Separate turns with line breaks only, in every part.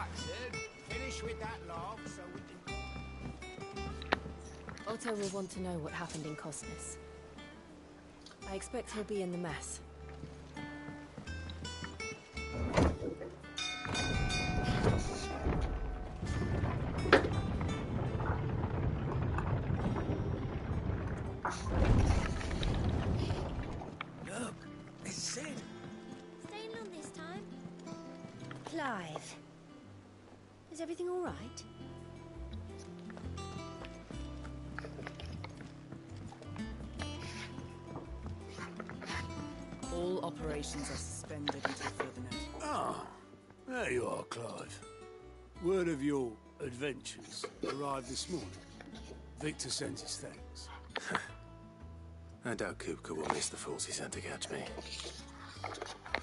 Watson, finish with that log so we can...
Otto will want to know what happened in Cosmos. I expect he'll be in the mess.
Look, it's Sid.
Staying long this time? Clive. Is everything all right?
All operations are suspended until further notice.
Ah, there you are, Clive. Word of your adventures arrived this morning. Victor sends his thanks.
I doubt Kupka will miss the fools he sent to catch me.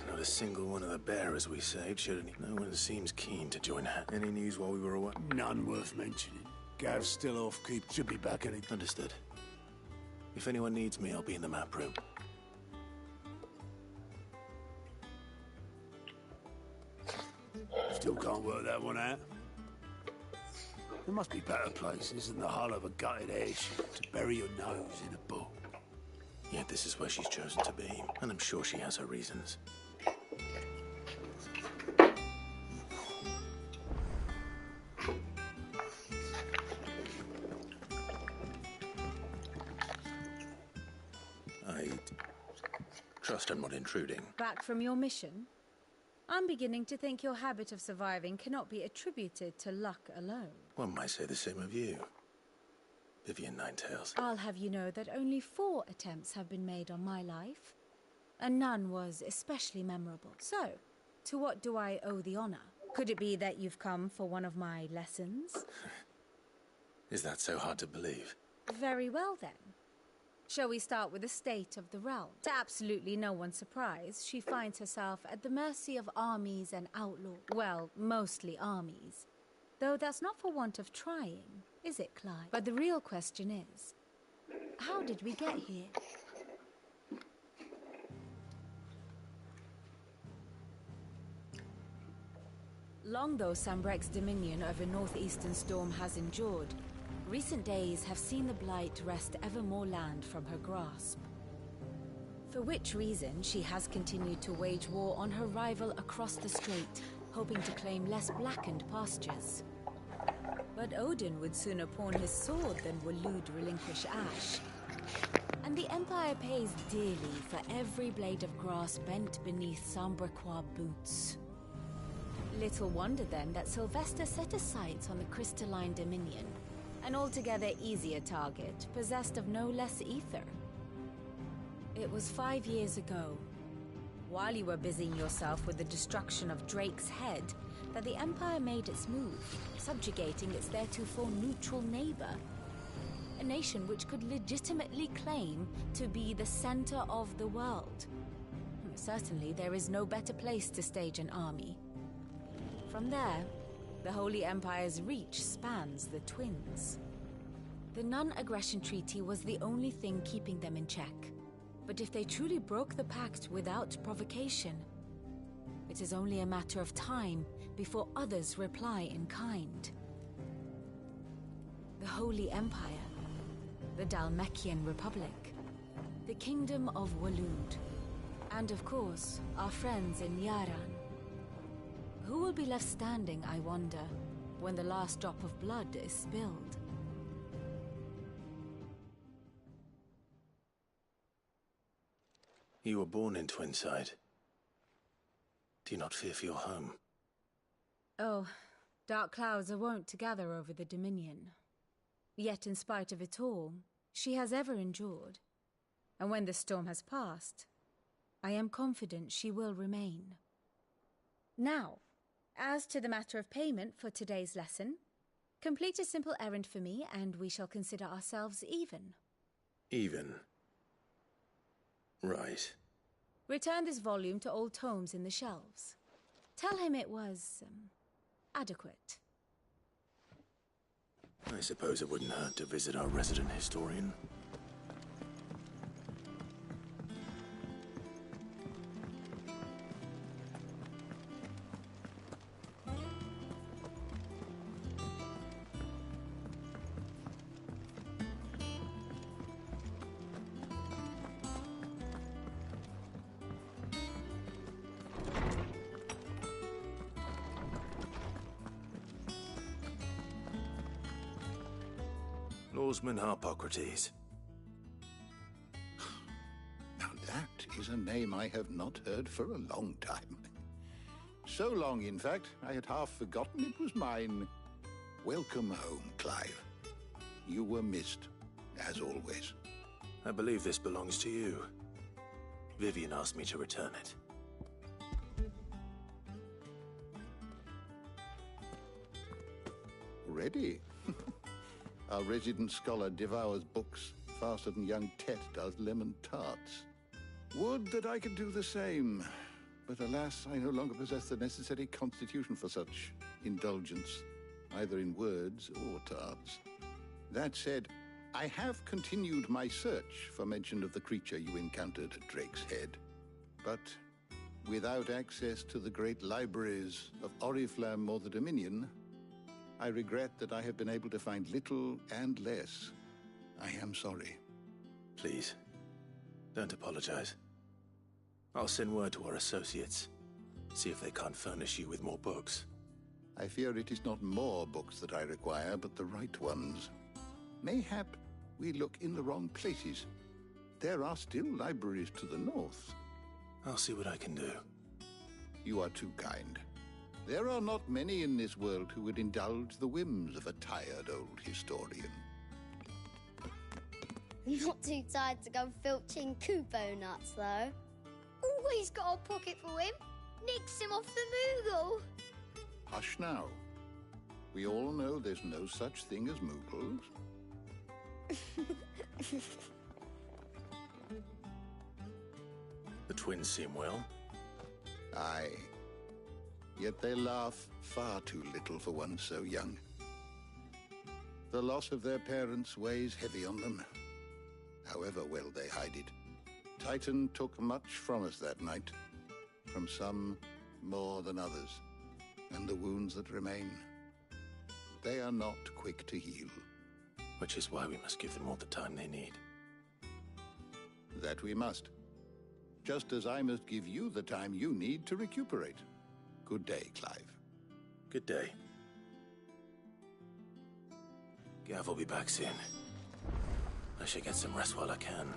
Not a single one of the bearers we saved showed any... No one seems keen to join her. Any news while we were away?
None worth mentioning. Gav's still off keep. Should be back any...
Understood. If anyone needs me, I'll be in the map room.
Still can't work that one out. There must be better places than the hull of a gutted airship to bury your nose in a book.
Yet this is where she's chosen to be, and I'm sure she has her reasons. I trust I'm not intruding.
Back from your mission? I'm beginning to think your habit of surviving cannot be attributed to luck alone.
One might say the same of you, Vivian Ninetails.
I'll have you know that only 4 attempts have been made on my life, and none was especially memorable. So, to what do I owe the honor? Could it be that you've come for one of my lessons?
Is that so hard to believe?
Very well then. Shall we start with the state of the realm? To absolutely no one's surprise, she finds herself at the mercy of armies and outlaws. Well, mostly armies. Though that's not for want of trying, is it, Clive? But the real question is, how did we get here? Long though Sambrek's dominion over northeastern Storm has endured, recent days have seen the Blight wrest ever more land from her grasp. For which reason she has continued to wage war on her rival across the strait, hoping to claim less blackened pastures. But Odin would sooner pawn his sword than Waloed relinquish Ash. And the Empire pays dearly for every blade of grass bent beneath Sambrequois boots. Little wonder then that Sylvester set his sights on the Crystalline Dominion, an altogether easier target, possessed of no less ether. It was 5 years ago, while you were busying yourself with the destruction of Drake's head, that the Empire made its move, subjugating its theretofore neutral neighbor. A nation which could legitimately claim to be the center of the world. Certainly, there is no better place to stage an army. From there, the Holy Empire's reach spans the Twins. The non-aggression treaty was the only thing keeping them in check. But if they truly broke the pact without provocation, it is only a matter of time before others reply in kind. The Holy Empire, the Dhalmekian Republic, the Kingdom of Waloed, and of course, our friends in Yaran. Who will be left standing, I wonder, when the last drop of blood is spilled?
You were born in Twinside. Do you not fear for your home?
Oh, dark clouds are wont to gather over the Dominion. Yet in spite of it all, she has ever endured. And when the storm has passed, I am confident she will remain. Now, as to the matter of payment for today's lesson, complete a simple errand for me and we shall consider ourselves even.
Even? Right.
Return this volume to old tomes in the shelves. Tell him it was, adequate.
I suppose it wouldn't hurt to visit our resident historian. Oarsman Harpocrates.
Now that is a name I have not heard for a long time. So long, in fact, I had half forgotten it was mine. Welcome home, Clive. You were missed, as always.
I believe this belongs to you. Vivian asked me to return it.
Ready? Our resident scholar devours books faster than young Tet does lemon tarts. Would that I could do the same. But alas, I no longer possess the necessary constitution for such indulgence, either in words or tarts. That said, I have continued my search for mention of the creature you encountered at Drake's Head. But without access to the great libraries of Oriflamme or the Dominion, I regret that I have been able to find little and less. I am sorry.
Please, don't apologize. I'll send word to our associates. See if they can't furnish you with more books.
I fear it is not more books that I require, but the right ones. Mayhap we look in the wrong places. There are still libraries to the north.
I'll see what I can do.
You are too kind. There are not many in this world who would indulge the whims of a tired old historian.
Not too tired to go filching Kupo nuts, though. Always got a pocket for him. Nicks him off the Moogle.
Hush now. We all know there's no such thing as Moogles.
The twins seem well.
Aye. Yet they laugh far too little for one so young. The loss of their parents weighs heavy on them, however well they hide it. Titan took much from us that night, from some more than others, and the wounds that remain, they are not quick to heal.
Which is why we must give them all the time they need.
That we must. Just as I must give you the time you need to recuperate. Good day, Clive.
Good day. Gav will be back soon. I should get some rest while I can.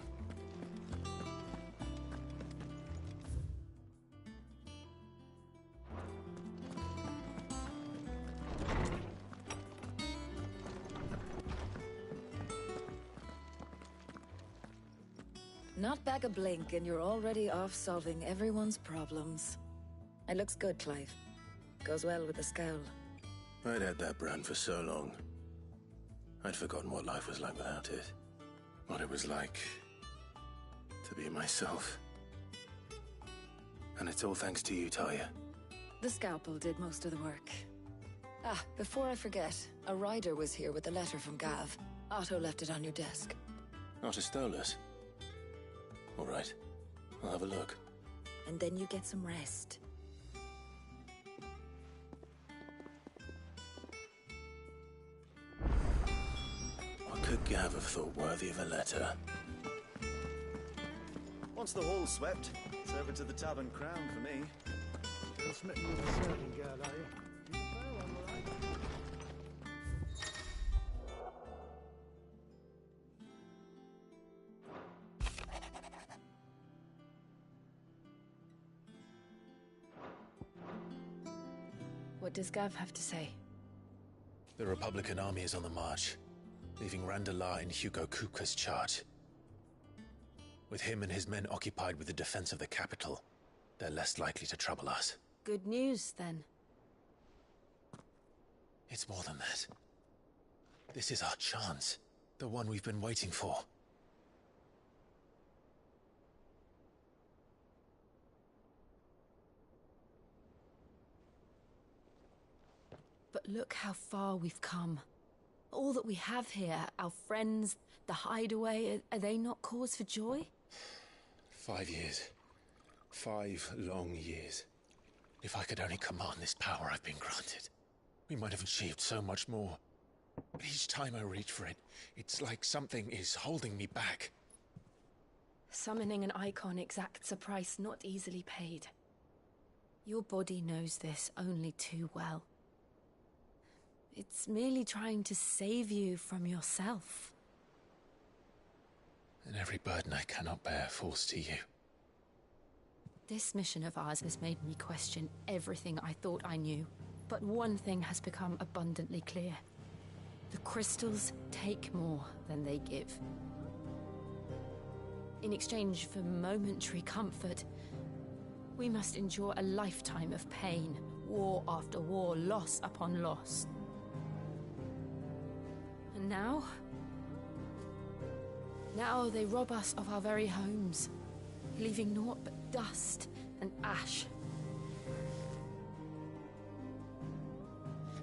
Not back a blink and you're already off solving everyone's problems. It looks good, Clive. Goes well with the scowl.
I'd had that brand for so long. I'd forgotten what life was like without it. What it was like to be myself. And it's all thanks to you, Talia.
The scalpel did most of the work. Ah, before I forget, a rider was here with a letter from Gav. Otto left it on your desk.
Not a Stolas. All right, I'll have a look.
And then you get some rest.
What could Gav have thought worthy of a letter?
Once the hall's swept, it's over to the Tavern Crown for me.
You're smitten with a serving girl, are you? You can bear one, all right?
What does Gav have to say?
The Republican army is on the march, leaving Randalar in Hugo Kupka's charge. With him and his men occupied with the defense of the capital, they're less likely to trouble us.
Good news, then.
It's more than that. This is our chance, the one we've been waiting for.
But look how far we've come. All that we have here, our friends, the hideaway, are they not cause for joy?
5 years. 5 long years. If I could only command this power I've been granted, we might have achieved so much more. But each time I reach for it, it's like something is holding me back.
Summoning an icon exacts a price not easily paid. Your body knows this only too well. It's merely trying to save you from yourself.
and every burden I cannot bear falls to you.
This mission of ours has made me question everything I thought I knew. But one thing has become abundantly clear. The crystals take more than they give. In exchange for momentary comfort, we must endure a lifetime of pain, war after war, loss upon loss. And now they rob us of our very homes, leaving naught but dust and ash.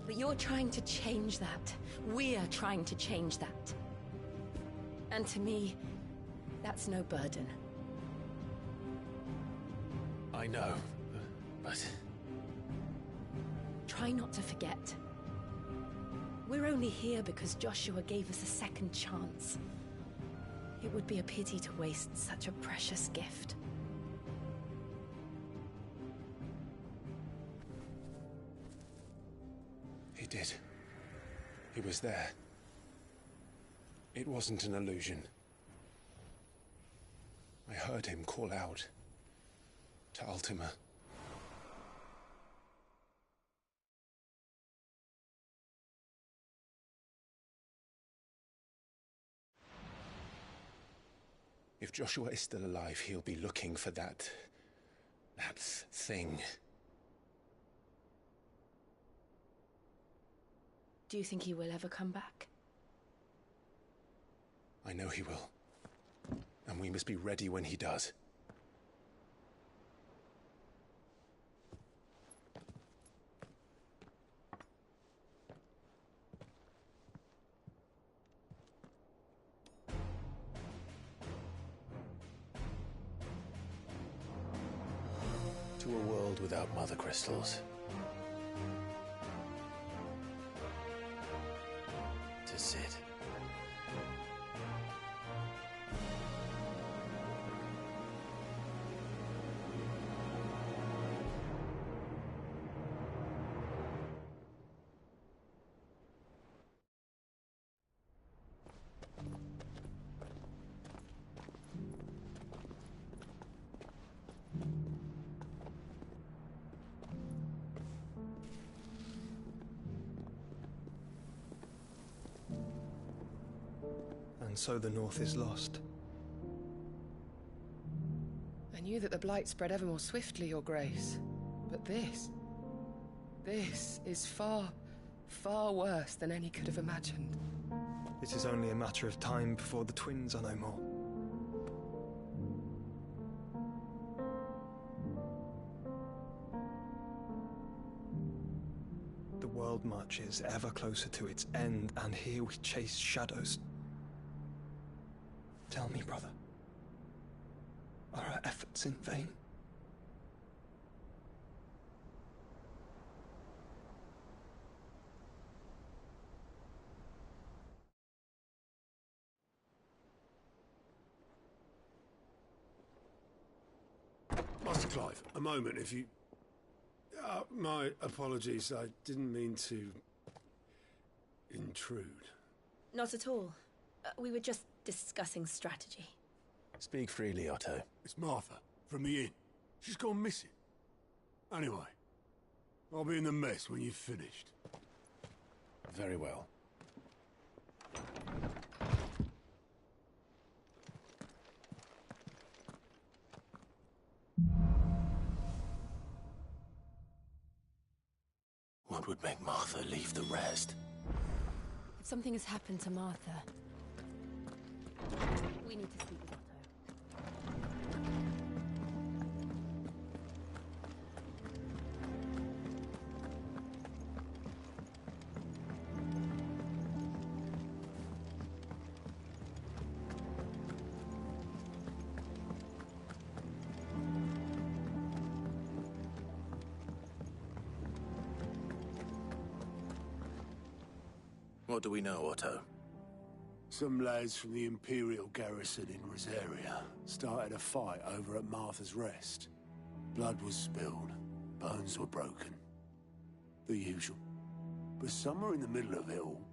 But you're trying to change that. We're trying to change that. And to me, that's no burden.
I know, but...
Try not to forget. We're only here because Joshua gave us a second chance. It would be a pity to waste such a precious gift.
He did. He was there. It wasn't an illusion. I heard him call out to Ultima. If Joshua is still alive, he'll be looking for that thing.
Do you think he will ever come back?
I know he will. And we must be ready when he does. To a world without mother crystals. To Cid.
And so the North is lost.
I knew that the Blight spread ever more swiftly, Your Grace. But this is far, far worse than any could have imagined.
It is only a matter of time before the twins are no more. The world marches ever closer to its end, and here we chase shadows. Tell me, brother, are our efforts in vain?
Master Clive, a moment, if you... my apologies, I didn't mean to... intrude.
Not at all. We were just discussing strategy.
Speak freely, Otto.
It's Martha, from the inn. She's gone missing. Anyway, I'll be in the mess when you've finished.
Very well. What would make Martha leave the rest?
If something has happened to Martha, we need to speak with Otto.
What do we know, Otto?
Some lads from the Imperial garrison in Rosaria started a fight over at Martha's Rest. Blood was spilled, bones were broken. The usual. But somewhere in the middle of it all,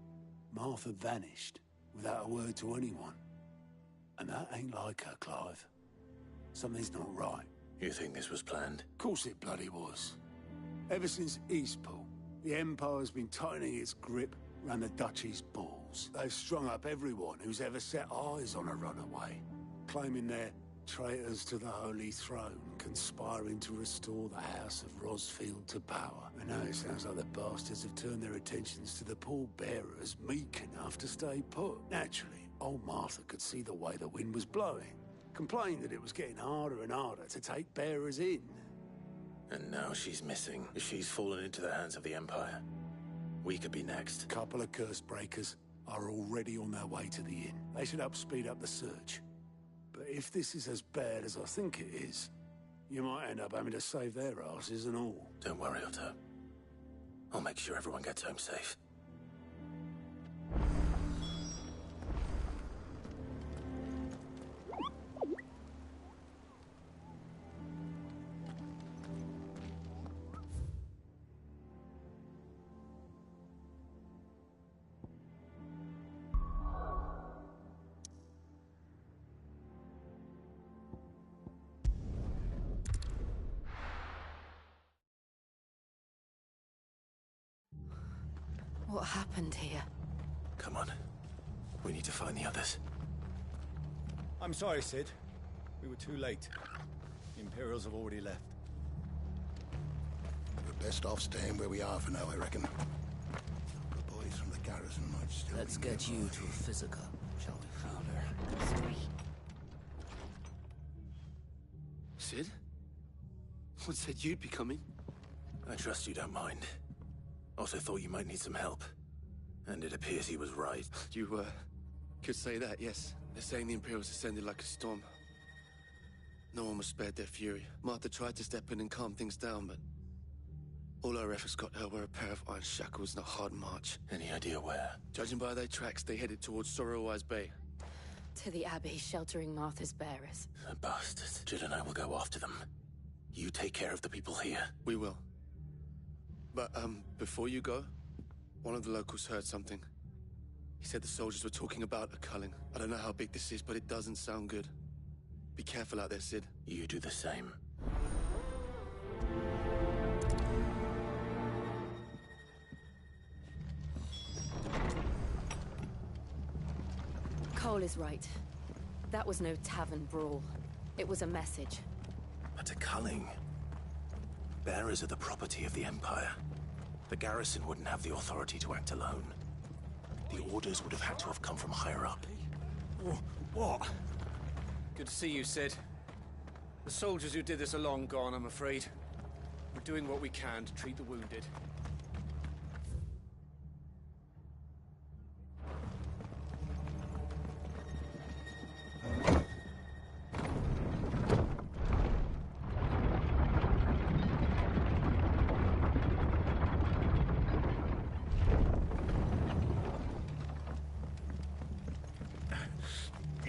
Martha vanished without a word to anyone. And that ain't like her, Clive. Something's not right.
You think this was planned?
Of course it bloody was. Ever since Eastpool, the Empire's been tightening its grip around the Duchy's balls. They've strung up everyone who's ever set eyes on a runaway, claiming they're traitors to the Holy Throne, conspiring to restore the House of Rosfield to power. And now it sounds like the bastards have turned their attentions to the pallbearers meek enough to stay put. Naturally, old Martha could see the way the wind was blowing, complained that it was getting harder and harder to take bearers in.
And now she's missing. She's fallen into the hands of the Empire. We could be next.
A couple of curse breakers are already on their way to the inn. They should help speed up the search. But if this is as bad as I think it is, you might end up having to save their asses and all.
Don't worry, Otto. I'll make sure everyone gets home safe.
What happened here?
Come on. We need to find the others.
I'm sorry, Sid. We were too late. The Imperials have already left.
We're best off staying where we are for now, I reckon. The boys from the garrison might still...
Let's get you to a physical, shall we, Fowler?
Sid? What said you'd be coming?
I trust you don't mind. Also thought you might need some help. And it appears he was right.
You, could say that, yes. They're saying the Imperials descended like a storm. No one was spared their fury. Martha tried to step in and calm things down, but all our efforts got her were a pair of iron shackles and a hard march.
Any idea where?
Judging by their tracks, they headed towards Sorrowwise Bay.
To the Abbey, sheltering Martha's bearers.
The bastards. Jill and I will go after them. You take care of the people here.
We will. But, before you go, one of the locals heard something. He said the soldiers were talking about a culling. I don't know how big this is, but it doesn't sound good. Be careful out there, Sid.
You do the same.
Cole is right. That was no tavern brawl. It was a message.
But a culling. Bearers are the property of the Empire. The garrison wouldn't have the authority to act alone. The orders would have had to have come from higher up.
What?
Good to see you, Sid. The soldiers who did this are long gone, I'm afraid. We're doing what we can to treat the wounded.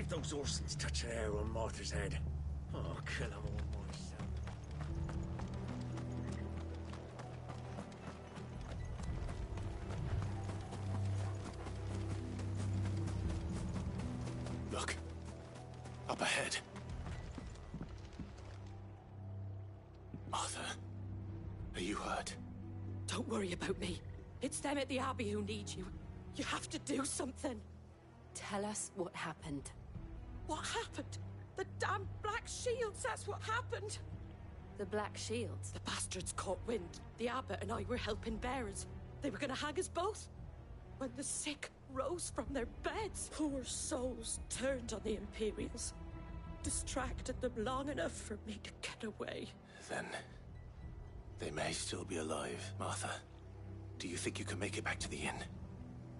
Those Orsons touch an arrow on Martha's head. Oh, I'll kill them all myself.
Look. Up ahead. Martha, are you hurt?
Don't worry about me. It's them at the Abbey who need you. You have to do something.
Tell us what happened.
What happened? The damn Black Shields, that's what happened!
The Black Shields?
The bastards caught wind. The Abbot and I were helping bearers. They were gonna hang us both. When the sick rose from their beds, poor souls turned on the Imperials. Distracted them long enough for me to get away.
Then... they may still be alive. Martha, do you think you can make it back to the inn?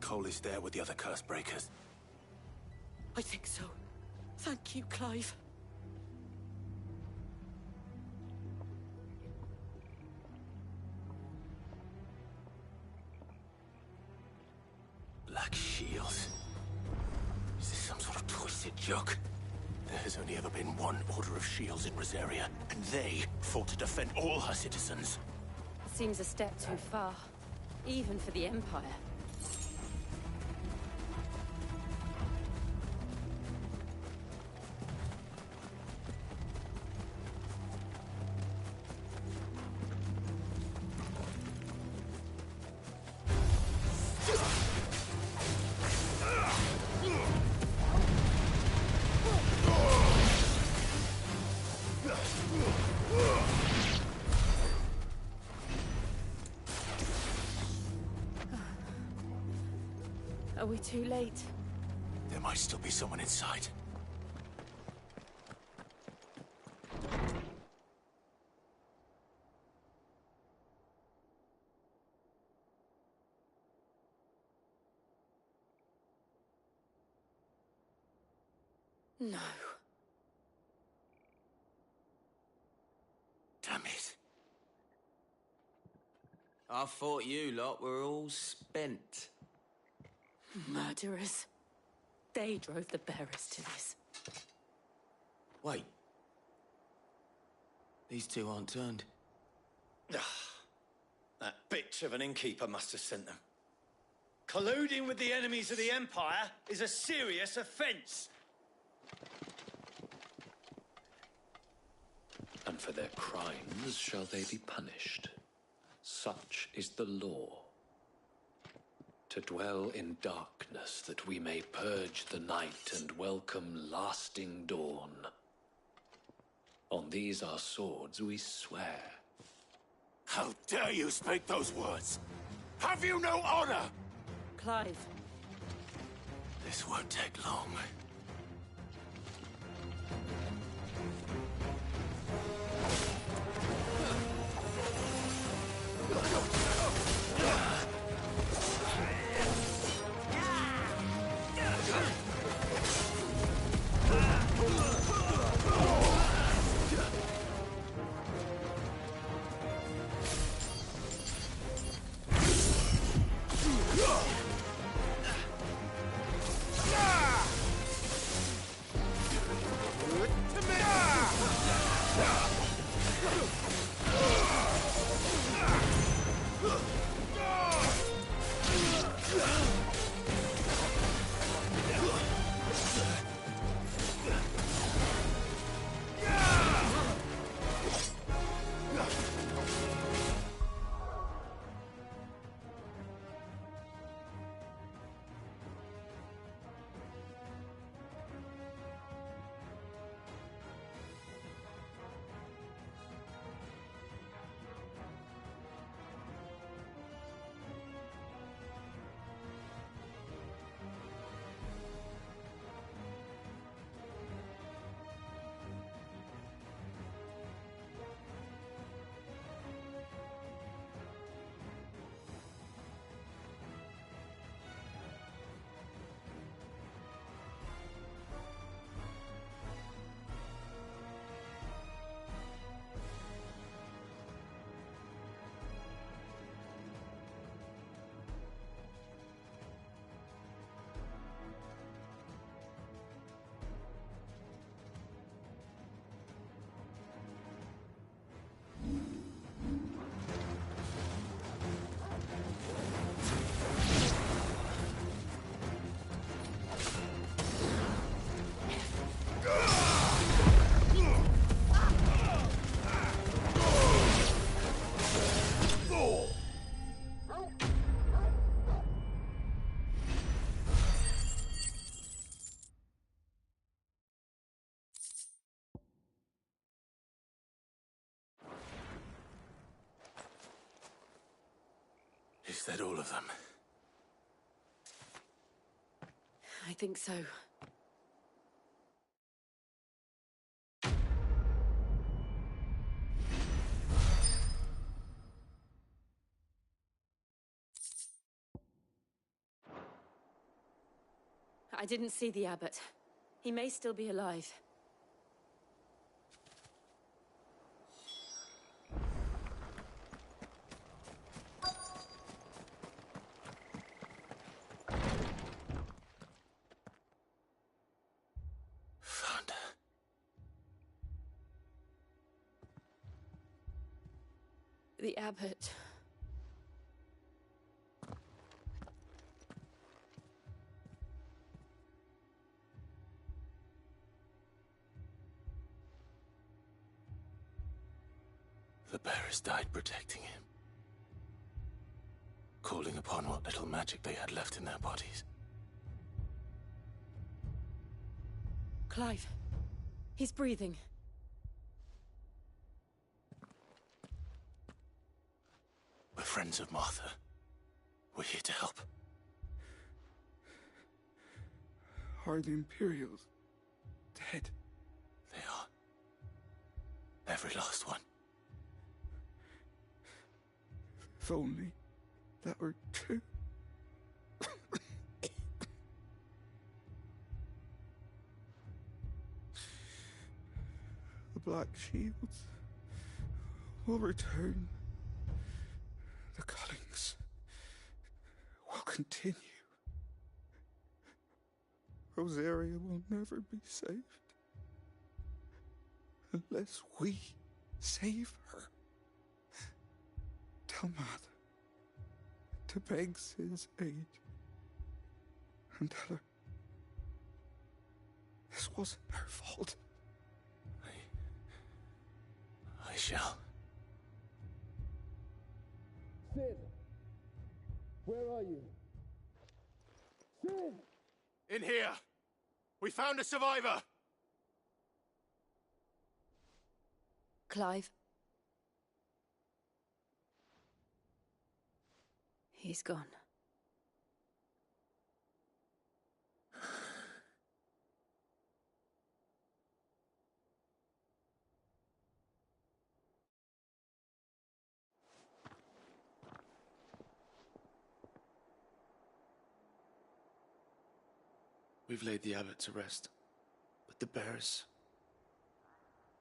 Cole is there with the other curse breakers.
I think so. Thank you, Clive.
Black Shields? Is this some sort of twisted joke? There has only ever been one Order of Shields in Rosaria, and they fought to defend all her citizens.
Seems a step too far, even for the Empire.
Are we too late?
There might still be someone inside.
No.
Damn it.
I thought you lot were all spent.
Murderers. They drove the bearers to this.
Wait. These two aren't turned.
That bitch of an innkeeper must have sent them. Colluding with the enemies of the Empire is a serious offence.
And for their crimes shall they be punished. Such is the law. To dwell in darkness that we may purge the night and welcome lasting dawn. On these our swords we swear.
How dare you speak those words? Have you no honor?
Clive.
This won't take long. Is that all of them?
I think so. I didn't see the abbot. He may still be alive. The abbot.
The bearers died protecting him. Calling upon what little magic they had left in their bodies.
Clive. He's breathing.
We're friends of Martha. We're here to help.
Are the Imperials dead?
They are. Every last one.
If only that were true. The Black Shields will return. The Cullings will continue. Rosaria will never be saved unless we save her. Tell Mother to beg Sid's aid and tell her this wasn't her fault.
I shall.
Sid! Where are you? Sid!
In here! We found a survivor!
Clive. He's gone.
We've laid the abbot to rest, but the bearers,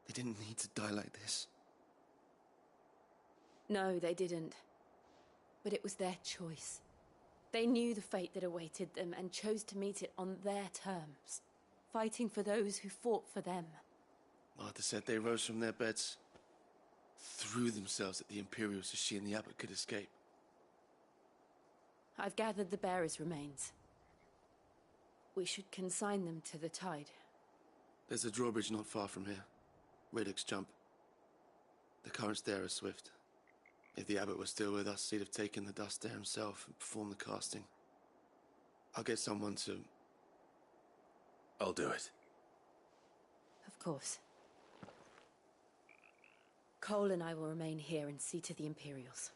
they didn't need to die like this.
No, they didn't. But it was their choice. They knew the fate that awaited them and chose to meet it on their terms, fighting for those who fought for them.
Martha said they rose from their beds, threw themselves at the Imperials so she and the abbot could escape.
I've gathered the bearers' remains. We should consign them to the tide.
There's a drawbridge not far from here. Radix Jump. The currents there are swift. If the abbot was still with us, he'd have taken the dust there himself and performed the casting. I'll get someone to...
I'll do it.
Of course. Cole and I will remain here and see to the Imperials.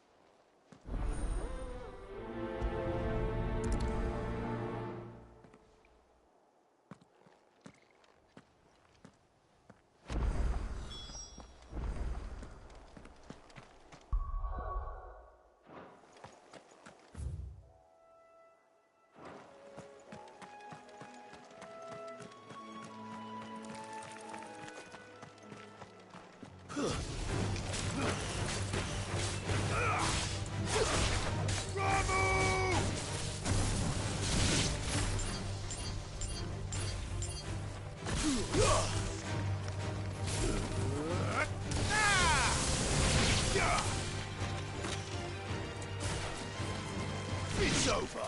It's over.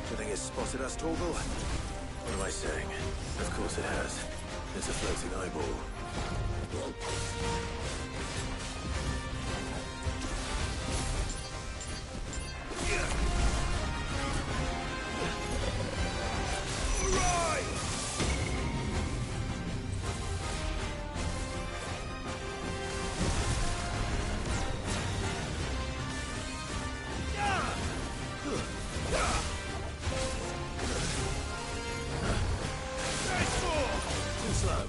You think it's spotted us, Torgal? What am I saying? Of course it has. It's a floating eyeball. Too slow.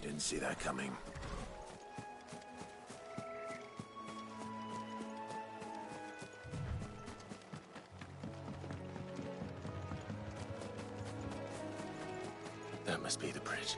Didn't see that coming. That must be the bridge.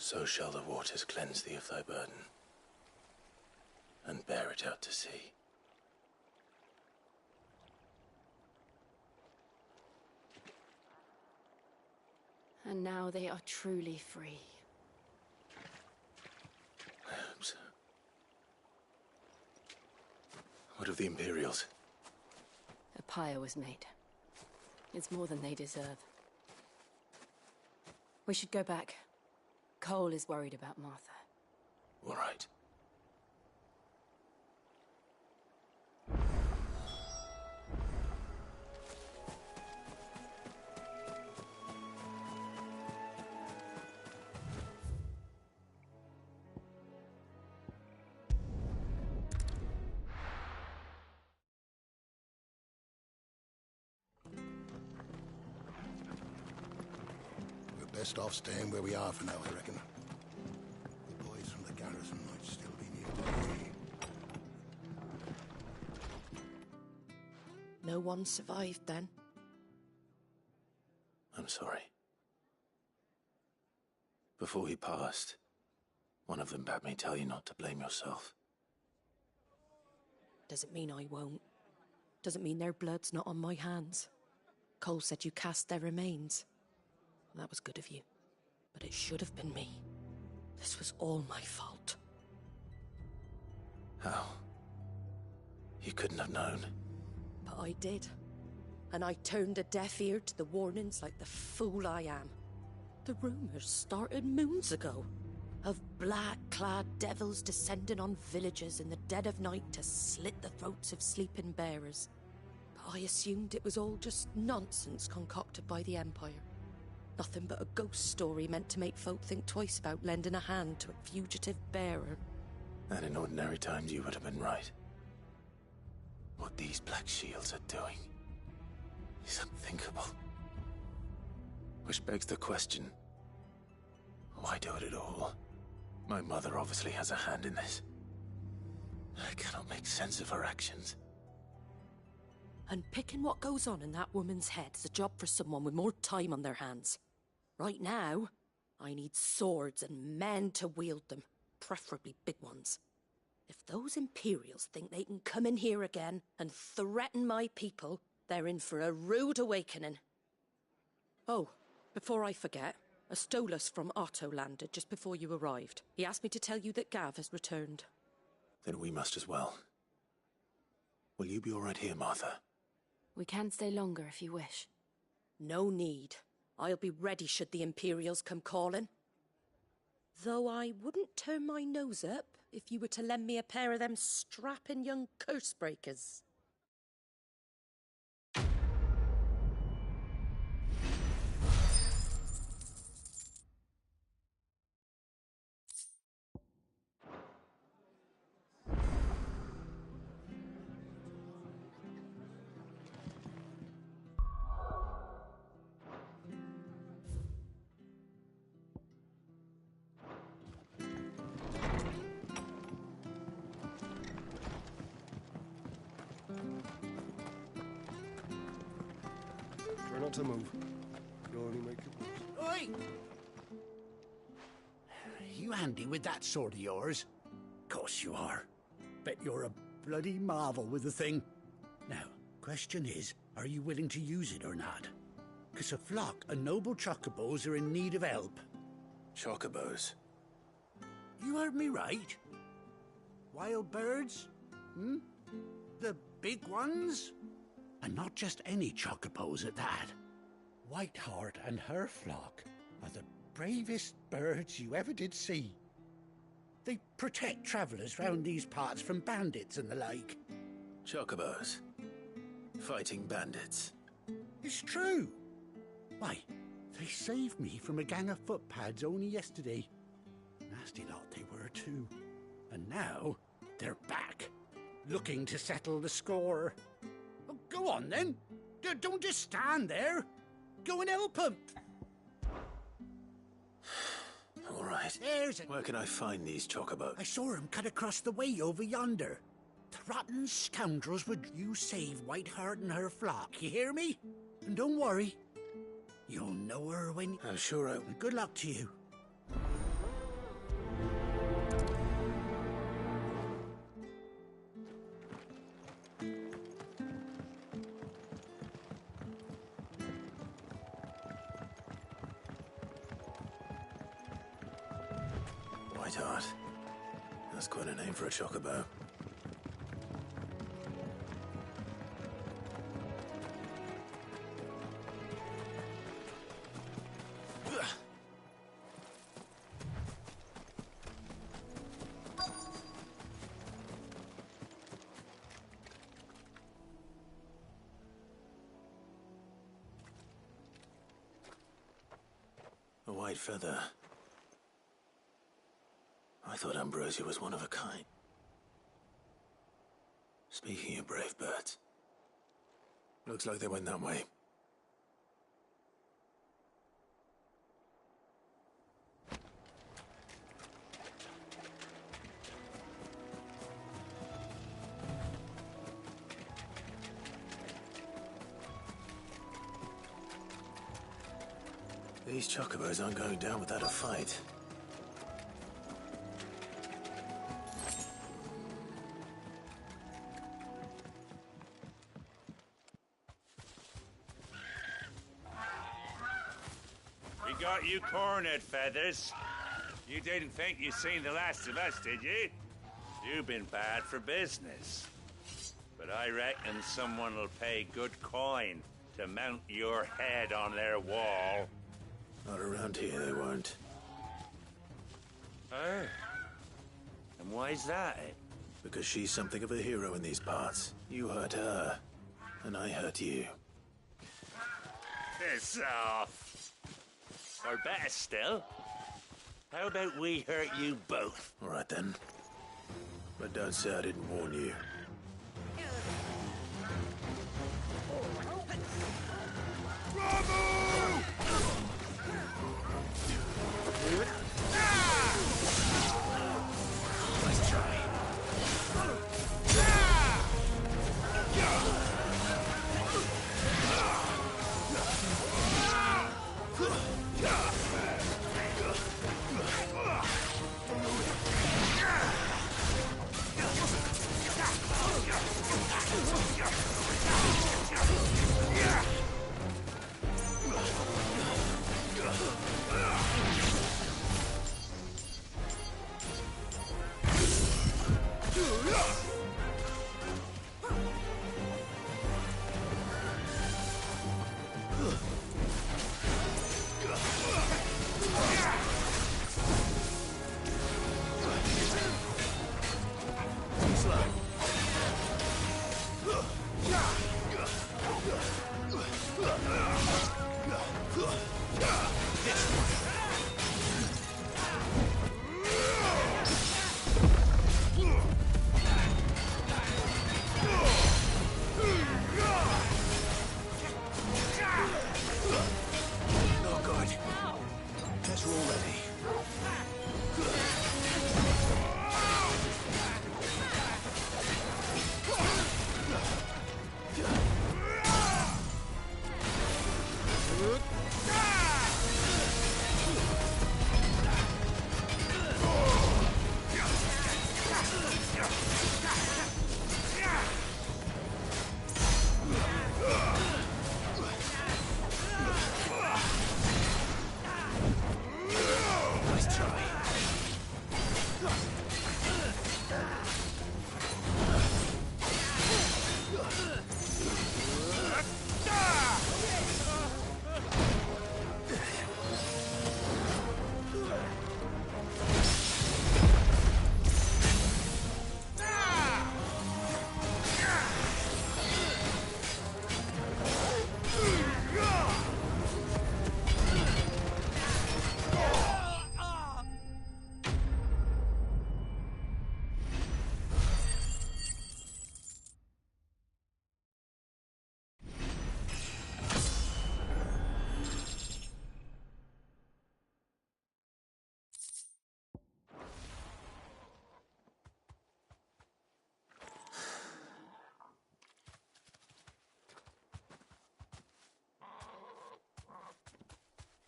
So shall the waters cleanse thee of thy burden, and bear it out to sea.
And now they are truly free.
I hope so. What of the Imperials?
A pyre was made. It's more than they deserve. We should go back. Cole is worried about Martha.
All right.
We're best off staying where we are for now, I reckon. The boys from the garrison might still be nearby.
No one survived then?
I'm sorry. Before he passed, one of them bade me tell you not to blame yourself.
Doesn't mean I won't. Doesn't mean their blood's not on my hands. Cole said you cast their remains. That was good of you. But it should have been me. This was all my fault.
How? You couldn't have known.
But I did. And I turned a deaf ear to the warnings like the fool I am. The rumors started moons ago. Of black-clad devils descending on villages in the dead of night to slit the throats of sleeping bearers. I assumed it was all just nonsense concocted by the Empire. Nothing but a ghost story meant to make folk think twice about lending a hand to a fugitive bearer.
And in ordinary times, you would have been right. What these Black Shields are doing is unthinkable. Which begs the question, why do it at all? My mother obviously has a hand in this. I cannot make sense of her actions.
And picking what goes on in that woman's head is a job for someone with more time on their hands. Right now, I need swords and men to wield them, preferably big ones. If those Imperials think they can come in here again and threaten my people, they're in for a rude awakening. Oh, before I forget, a Stolas from Otto landed just before you arrived. He asked me to tell you that Gav has returned.
Then we must as well. Will you be all right here, Martha?
We can stay longer if you wish.
No need. I'll be ready should the Imperials come calling. Though I wouldn't turn my nose up if you were to lend me a pair of them strapping young curse-breakers.
Try not to move. You'll only make it worse.
Oi! You handy with that sword of yours? Course you are. Bet you're a bloody marvel with the thing. Now, question is, are you willing to use it or not? 'Cause a flock of noble chocobos are in need of help.
Chocobos?
You heard me right. Wild birds? Hmm? The big ones? And not just any chocobos at that. Whiteheart and her flock are the bravest birds you ever did see. They protect travellers round these parts from bandits and the like.
Chocobos? Fighting bandits?
It's true. Why, they saved me from a gang of footpads only yesterday. Nasty lot they were too. And now, they're back, looking to settle the score. Oh, go on then. Don't just stand there. Go and help them.
All right. Where can I find these chocobos?
I saw him cut across the way over yonder. The rotten scoundrels would you save Whiteheart and her flock, you hear me? And don't worry, you'll know her when...
I'm sure I...
Good luck to you.
Whiteheart. That's quite a name for a chocobo. A white feather. I thought Ambrosia was one of a kind. Speaking of brave birds, looks like they went that way. These chocobos aren't going down without a fight.
We got you cornered, Feathers. You didn't think you'd seen the last of us, did you? You've been bad for business. But I reckon someone will pay good coin to mount your head on their wall.
Not around here, they won't.
Oh. And why's that?
Because she's something of a hero in these parts. You hurt her, And I hurt you.
Piss off. Or better still, how about we hurt you both?
All right then. But don't say I didn't warn you. Nice try.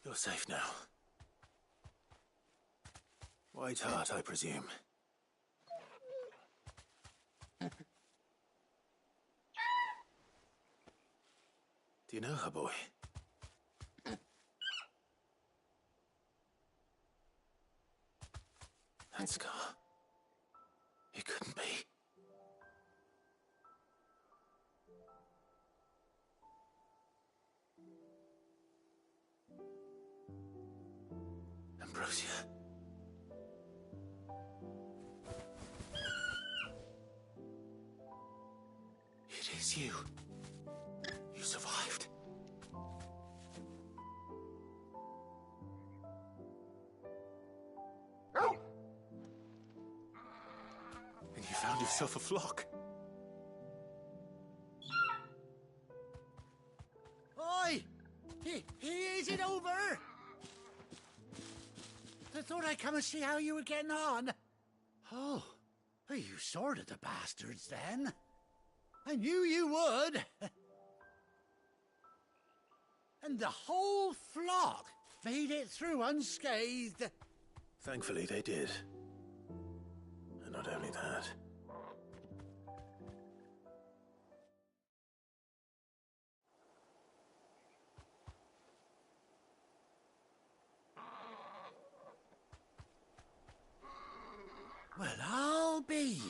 You're safe now. White Heart, I presume. Do you know her, boy? That scar. It couldn't be. Ambrosia. It is you. You survived. And you found yourself a flock.
Oi! Is it over? I thought I'd come and see how you were getting on. Oh, well, you sorted the bastards then. I knew you would. And the whole flock made it through unscathed.
Thankfully, they did. And not only that.
Well, I'll be.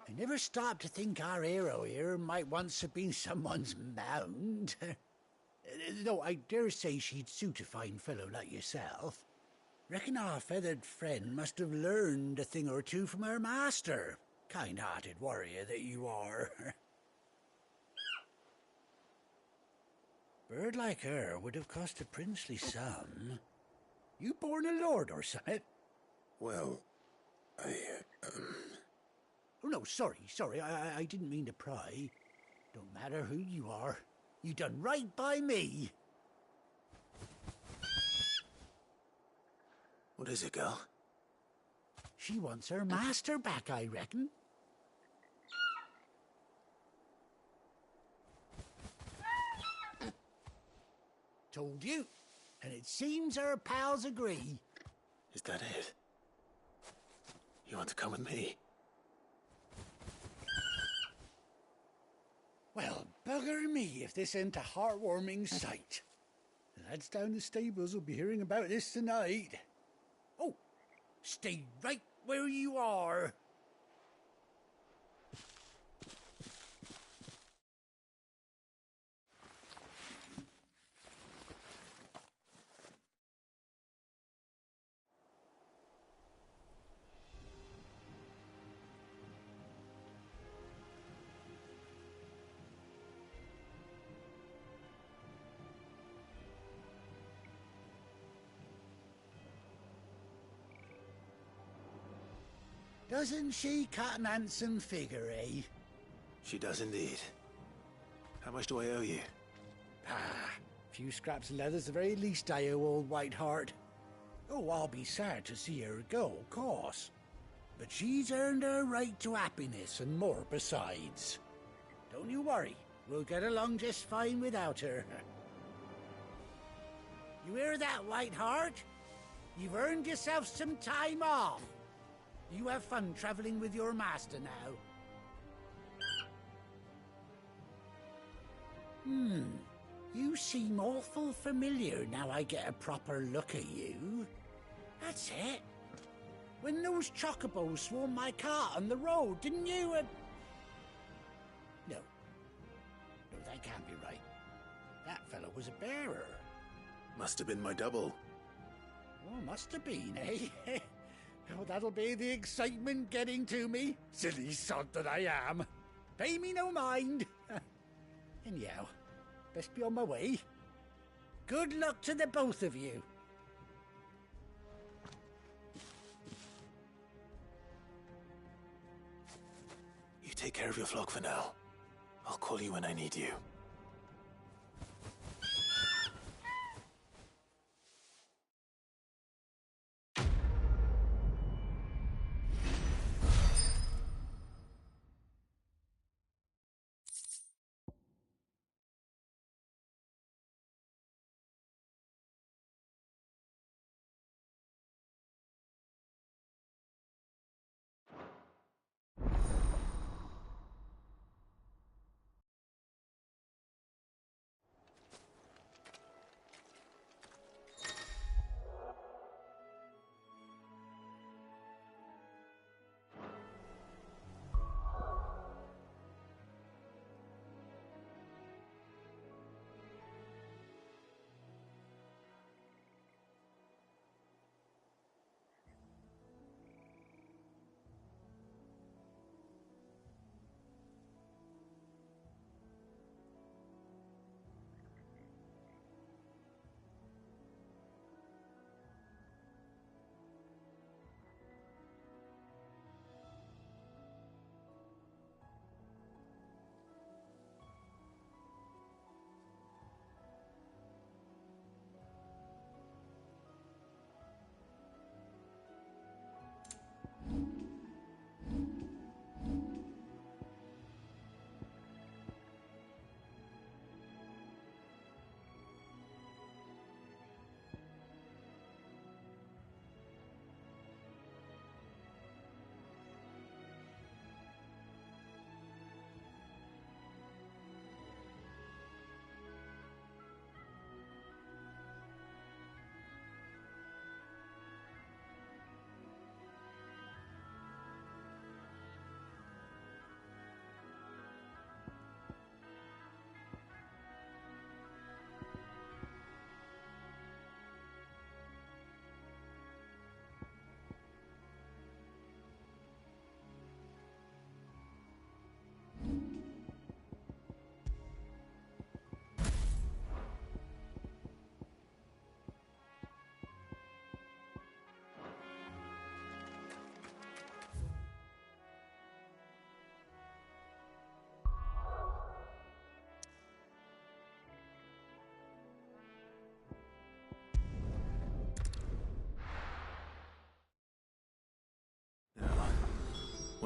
I never stopped to think our hero here might once have been someone's mount. Though I dare say she'd suit a fine fellow like yourself. Reckon our feathered friend must have learned a thing or two from her master. Kind-hearted warrior that you are. Bird like her would have cost a princely sum. You born a lord or something?
Well,
Oh, no, sorry. I didn't mean to pry. Don't matter who you are. You done right by me.
What is it, girl?
She wants her master back, I reckon. Told you. And it seems her pals agree.
Is that it? You want to come with me?
Well, bugger me if this ain't a heartwarming sight. The lads down the stables will be hearing about this tonight. Oh, stay right where you are. Doesn't she cut an handsome figure, eh?
She does indeed. How much do I owe you?
A few scraps of leather's the very least I owe old Whiteheart. Oh, I'll be sad to see her go, of course. But she's earned her right to happiness and more besides. Don't you worry, we'll get along just fine without her. You hear that, Whiteheart? You've earned yourself some time off. You have fun traveling with your master now. You seem awful familiar now I get a proper look at you. That's it. When those chocobos swarmed my cart on the road, didn't you? No, that can't be right. That fellow was a bearer.
Must have been my double.
Oh, must have been, eh? Oh, that'll be the excitement getting to me. Silly sod that I am. Pay me no mind. Anyhow, best be on my way. Good luck to the both of you.
You take care of your flock for now. I'll call you when I need you.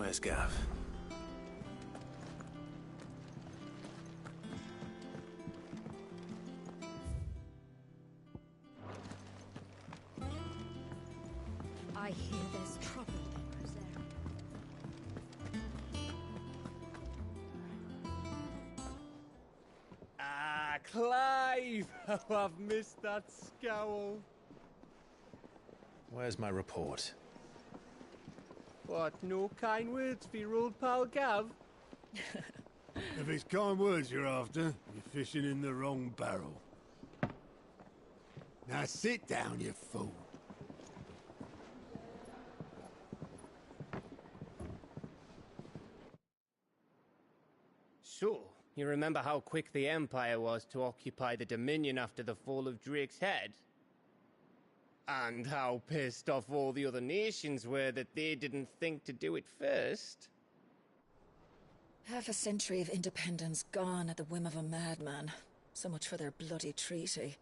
Where's Gav?
I hear there's trouble in Rosaria.
Ah, Clive! Oh, I've missed that scowl.
Where's my report?
What, no kind words for your old pal Gav?
If it's kind words you're after, you're fishing in the wrong barrel. Now sit down, you fool.
So, you remember how quick the Empire was to occupy the Dominion after the fall of Drake's Head? And how pissed off all the other nations were that they didn't think to do it first?
Half a century of independence gone at the whim of a madman. So much for their bloody treaty.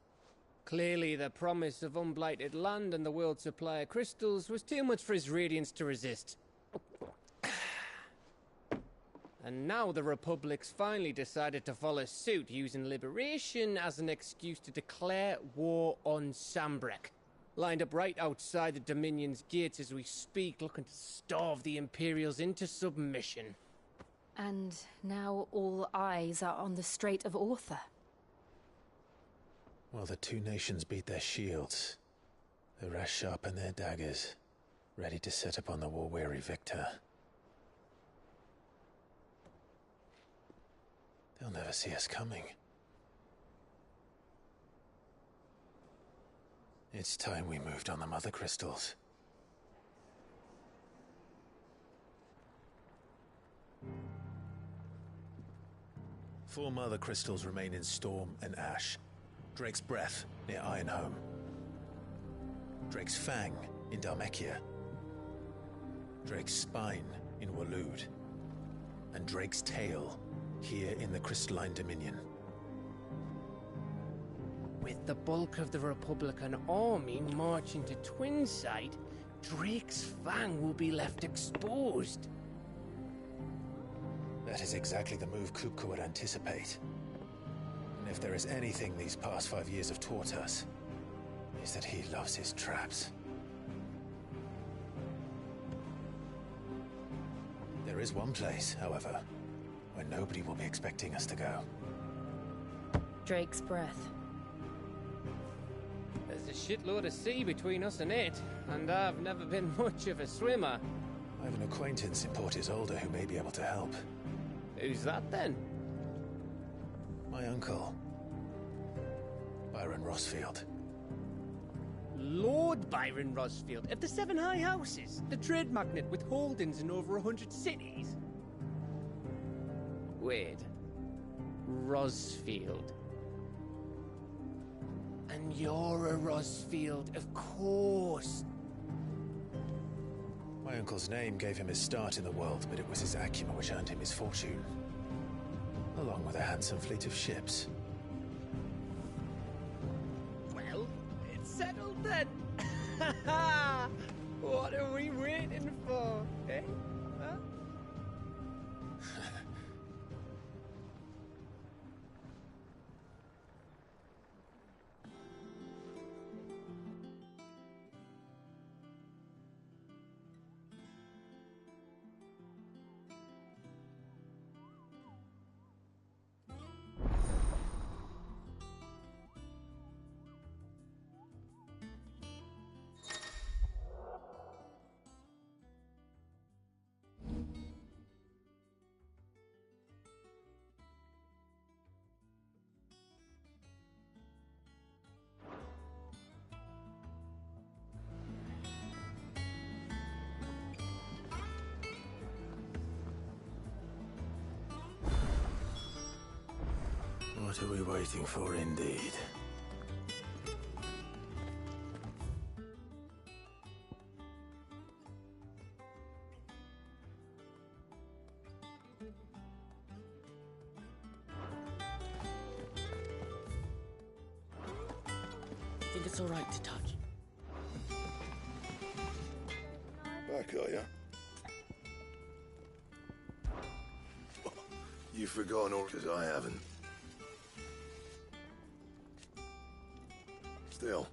Clearly, the promise of unblighted land and the world's supply of crystals was too much for his radiance to resist. And now the Republic's finally decided to follow suit, using liberation as an excuse to declare war on Sambrek. Lined up right outside the Dominion's gates as we speak, looking to starve the Imperials into submission.
And now all eyes are on the Strait of Author.
Well, the two nations beat their shields. The rest sharpen their daggers, ready to set upon the war-weary victor. They'll never see us coming. It's time we moved on the Mother Crystals. Four Mother Crystals remain in Storm and Ash. Drake's Breath near Ironhome. Drake's Fang in Dhalmekia. Drake's Spine in Waloed. And Drake's Tail here in the Crystalline Dominion.
With the bulk of the Republican army marching to Twinside, Drake's Fang will be left exposed.
That is exactly the move Kupka would anticipate. And if there is anything these past 5 years have taught us, is that he loves his traps. There is one place, however, where nobody will be expecting us to go.
Drake's Breath.
There's a shitload of sea between us and it, and I've never been much of a swimmer.
I have an acquaintance in Port Isolde who may be able to help.
Who's that then?
My uncle, Byron Rosfield.
Lord Byron Rosfield of the Seven High Houses, the trade magnate with holdings in over 100 cities. Wait, Rosfield. And you're a Rosfield, of course.
My uncle's name gave him his start in the world, but it was his acumen which earned him his fortune. Along with a handsome fleet of ships.
Well, it's settled then. What are we waiting for, eh? Huh?
What are we waiting for, indeed?
Think it's all right to touch?
Back, are you?
You've forgotten all, because I haven't. Still.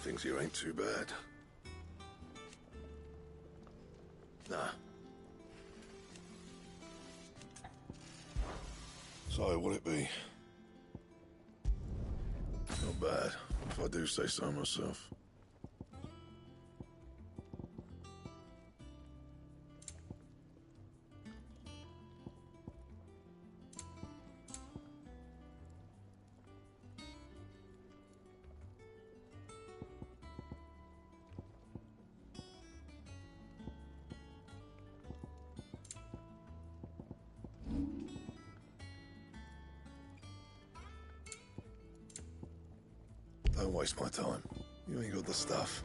Things here ain't too bad. Nah. So, what'll it be? Not bad, if I do say so myself. Don't waste my time. You ain't got the stuff.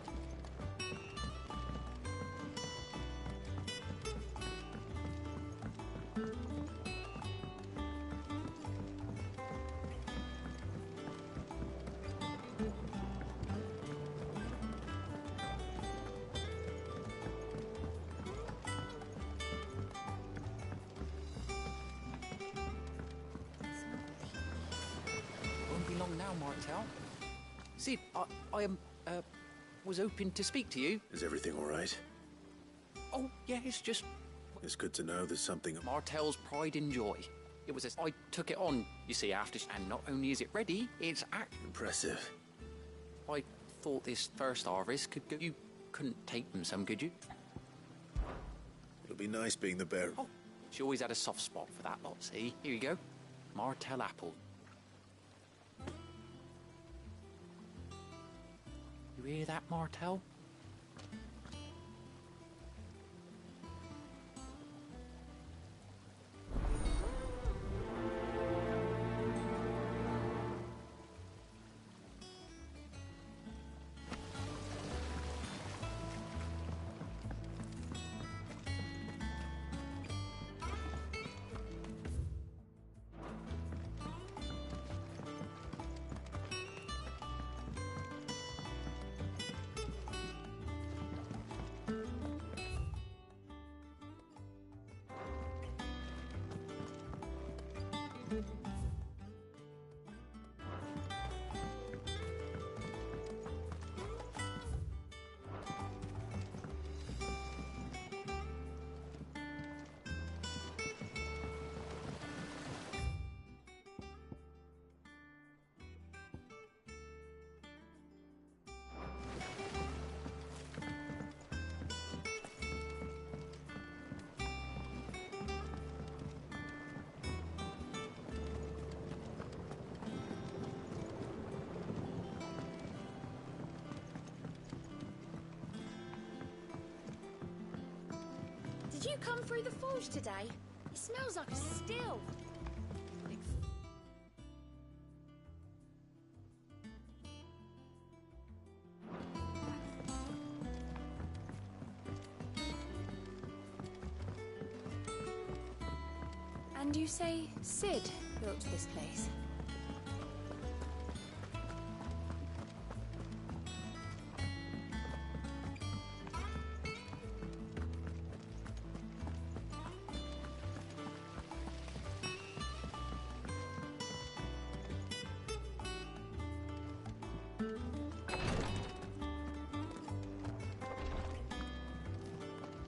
Won't be long now, Martel. Sid, I was hoping to speak to you.
Is everything all right?
Oh, yeah, it's just...
It's good to know there's something...
Martel's pride and joy. It was I took it on, you see, after... And not only is it ready, it's
Impressive.
I thought this first harvest could go... You couldn't take them some, could you?
It'll be nice being the bearer.
Oh, she always had a soft spot for that lot, see? Here you go. Martel apple. You hear that, Martel?
Did you come through the forge today? It smells like a still.
And you say Sid built this place?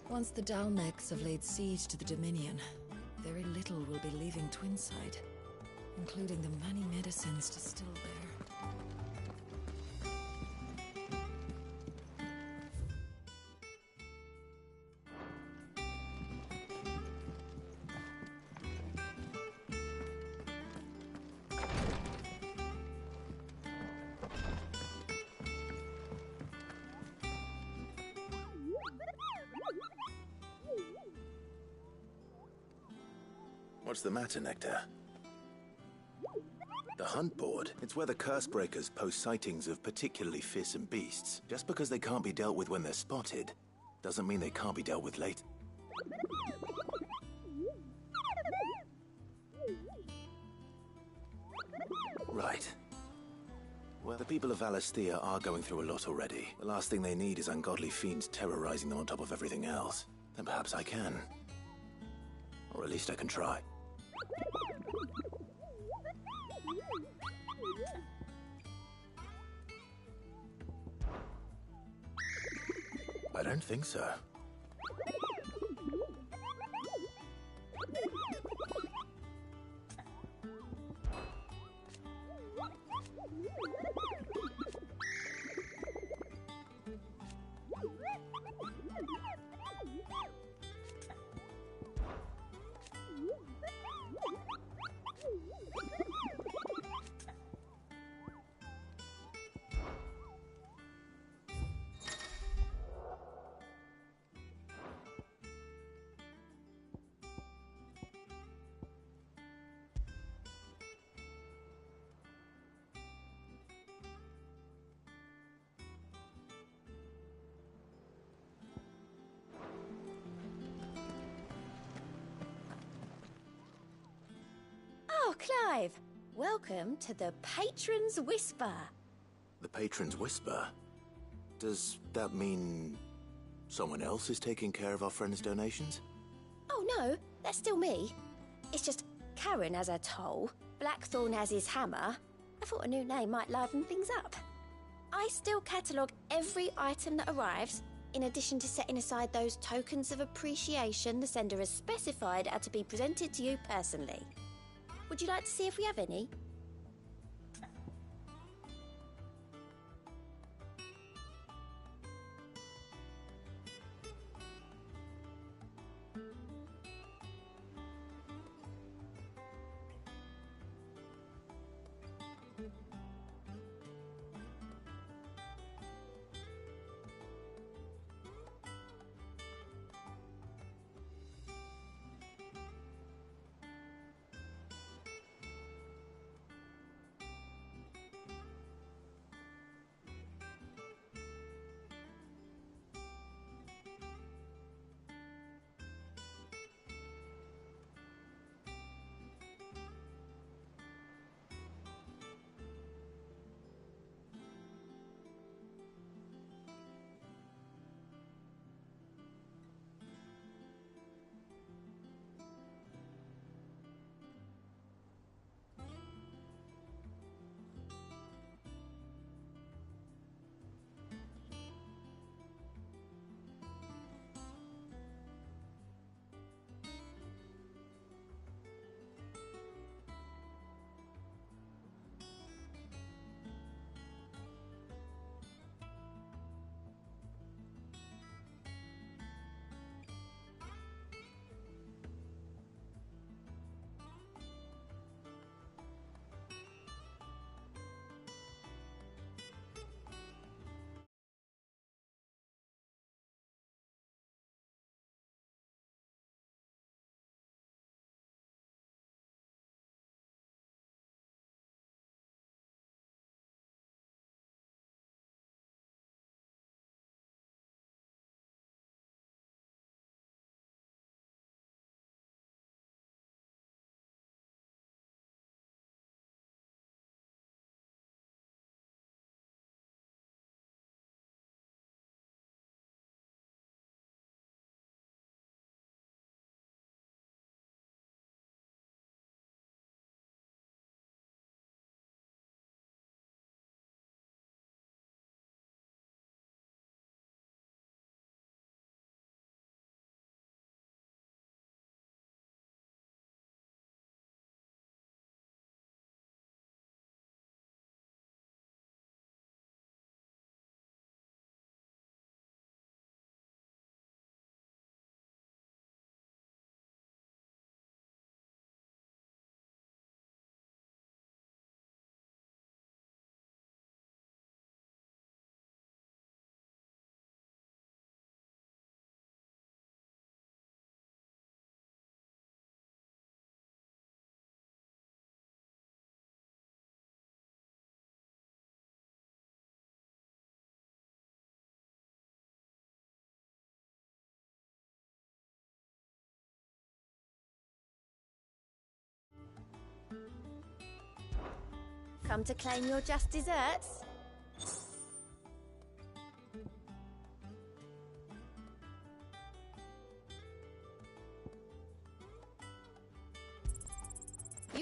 Once the Dalmecs have laid siege to the Dominion, very little will be leaving Twinside, including the many medicines distilled there.
What's the matter, Nectar? The hunt board. It's where the Cursebreakers post sightings of particularly fearsome beasts. Just because they can't be dealt with when they're spotted, doesn't mean they can't be dealt with later. Right. Well, the people of Valisthea are going through a lot already. The last thing they need is ungodly fiends terrorizing them on top of everything else. Then perhaps I can. Or at least I can try. I don't think so.
Oh, Clive! Welcome to the Patron's Whisper.
The Patron's Whisper? Does that mean someone else is taking care of our friend's donations?
Oh no, that's still me. It's just Karen has her toll, Blackthorn has his hammer. I thought a new name might liven things up. I still catalogue every item that arrives, in addition to setting aside those tokens of appreciation the sender has specified are to be presented to you personally. Would you like to see if we have any? Come to claim your just desserts?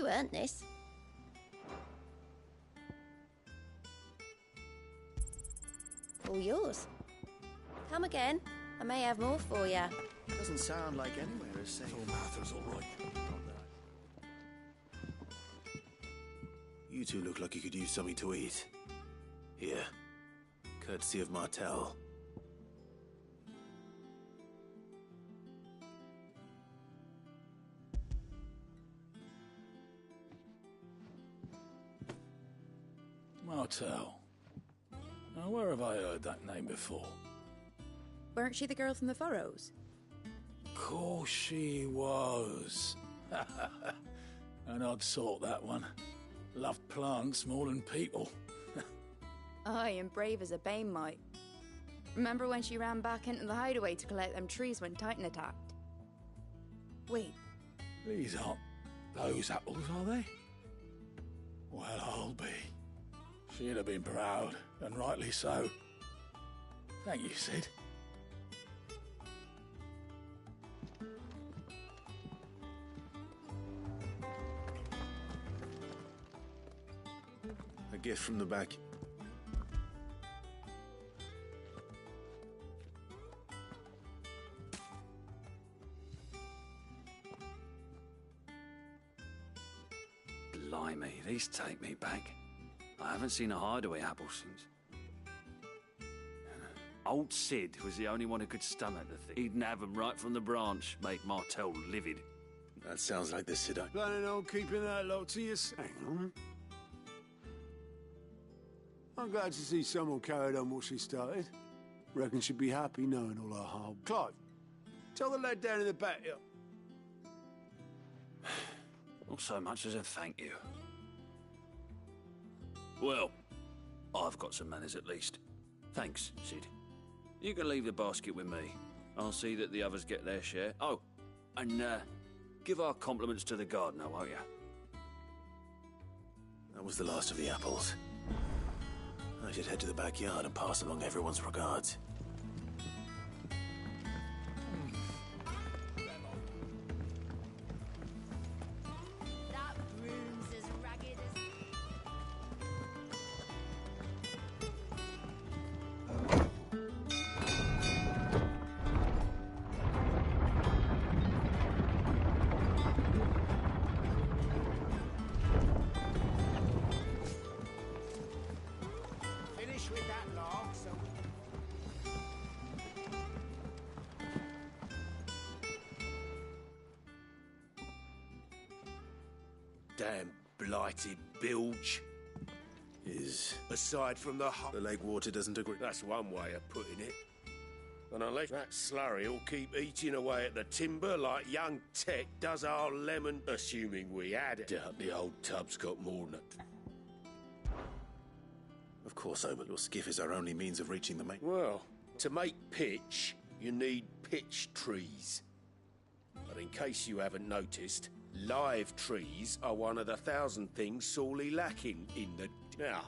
You earned this. All yours. Come again. I may have more for you.
Doesn't sound like anywhere is safe.
Martha's all right.
You two look like you could use something to eat. Here. Courtesy of Martel.
Martel. Now, where have I heard that name before?
Weren't she the girl from the Furrows?
Course she was. An odd sort, that one. Loved plants more than people.
Aye, and brave as a bane might. Remember when she ran back into the hideaway to collect them trees when Titan attacked? Wait.
These aren't those apples, are they? Well, I'll be. She'd have been proud, and rightly so. Thank you, Sid.
A gift from the back.
Blimey, these take me back. I haven't seen a hideaway apple since. Old Sid was the only one who could stomach the thing. He'd nab 'em right from the branch, make Martel livid.
That sounds like the Sid I...
Planning on keeping that lot to yourself? Hang on. I'm glad to see someone carried on what she started. Reckon she'd be happy knowing all her harm. Clive, tell the lad down in the back here.
Not so much as a thank you. Well, I've got some manners at least. Thanks, Sid. You can leave the basket with me. I'll see that the others get their share. Oh, and give our compliments to the gardener, won't you?
That was the last of the apples. I should head to the backyard and pass along everyone's regards.
That room's as ragged as...
Finish with that log, so...
Damn blighted bilge. Aside from the
lake water doesn't agree.
That's one way of putting it. And unless that slurry will keep eating away at the timber like young Tech does our lemon, assuming we had it. Doubt the old tub's got more than it.
Of course, but your skiff is our only means of reaching the main...
Well, to make pitch, you need pitch trees. But in case you haven't noticed, live trees are one of the 1,000 things sorely lacking in the... Now,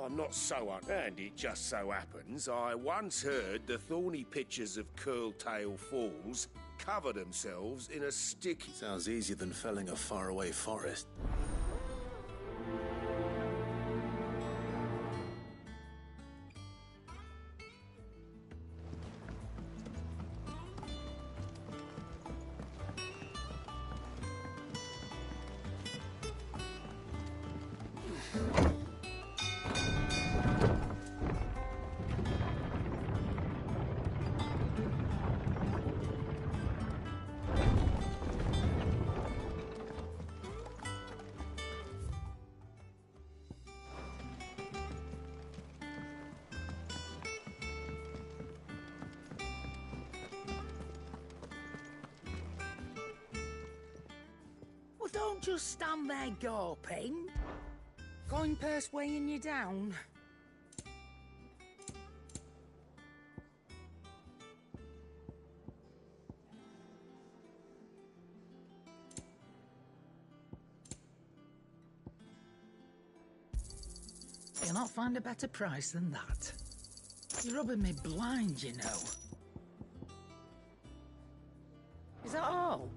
I'm not so and it just so happens I once heard the thorny pitchers of Curltail Falls cover themselves in a sticky...
Sounds easier than felling a faraway forest.
Well, don't just stand there gawping. Coin purse weighing you down. You'll not find a better price than that. You're rubbing me blind, you know. Is that all?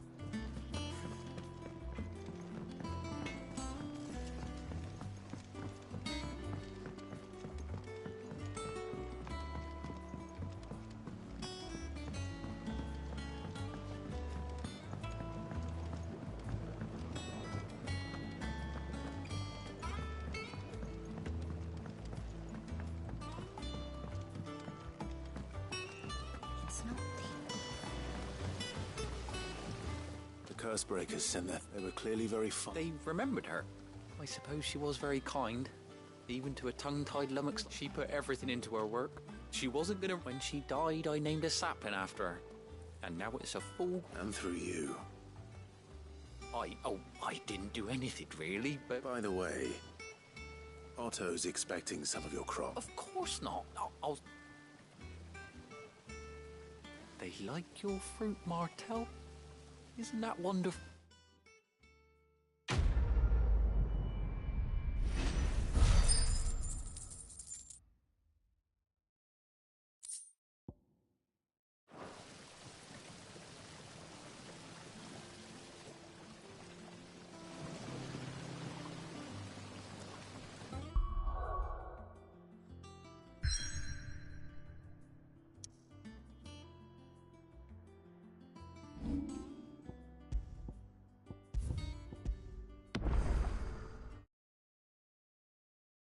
curse breakers, Seneth. They were clearly very fond.
They remembered her. I suppose she was very kind. Even to a tongue-tied lummox, she put everything into her work. She wasn't gonna... When she died, I named a sapling after her. And now it's a full...
And through you.
I didn't do anything, really, but...
By the way, Otto's expecting some of your crop.
Of course not. I'll... They like your fruit, Martel. Isn't that wonderful?